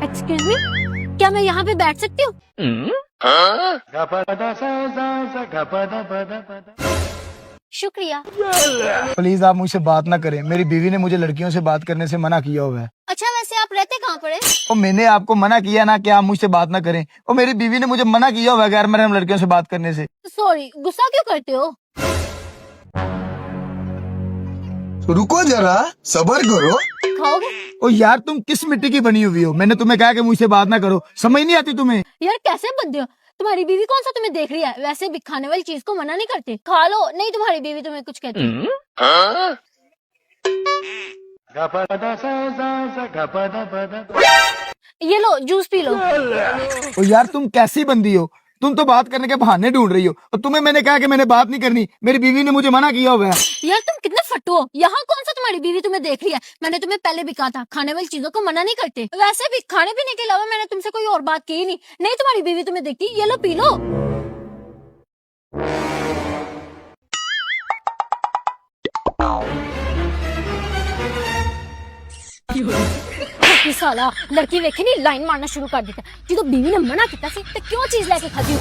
Excuse me, क्या मैं यहाँ पे बैठ सकती हूँ? शुक्रिया। प्लीज आप मुझसे बात ना करें, मेरी बीवी ने मुझे लड़कियों से बात करने से मना किया हुआ है। अच्छा वैसे आप रहते कहाँ पर है? और मैंने आपको मना किया ना कि आप मुझसे बात ना करें, और मेरी बीवी ने मुझे मना किया हुआ है गैर महरम लड़कियों से बात करने से। सॉरी, गुस्सा क्यों करते हो? रुको जरा, सबर करो। खाओगे? ओ यार तुम किस मिट्टी की बनी हुई हो? मैंने तुम्हें कहा कि मुझसे बात ना करो, समझ नहीं आती तुम्हें? यार कैसे बंदे हो? तुम्हारी बीवी कौन सा तुम्हें देख रही है? वैसे भी खाने वाली चीज को मना नहीं करते, खा लो। नहीं तुम्हारी बीवी तुम्हें कुछ कहती है। ये लो जूस पी लो। ओ यार तुम कैसी बंदी हो? तुम तो बात करने के बहाने ढूंढ रही हो, और तुम्हें मैंने कहा कि मैंने बात नहीं करनी, मेरी बीवी ने मुझे मना किया हुआ है। यार तुम कितने फट्टू हो? यहाँ कौन सा तुम्हारी बीवी तुम्हें देख रही है? मैंने तुम्हें पहले भी कहा था खाने वाली चीजों को मना नहीं करते। वैसे भी खाने पीने के अलावा मैंने तुमसे कोई और बात की ही नहीं। नहीं तुम्हारी बीवी तुम्हें देखती। ये लो पी लो। ये साला लड़की वेखे नहीं लाइन मारना शुरू कर देता। जो बीवी ने मना किया सी ते क्यों चीज लेके खाती हूँ।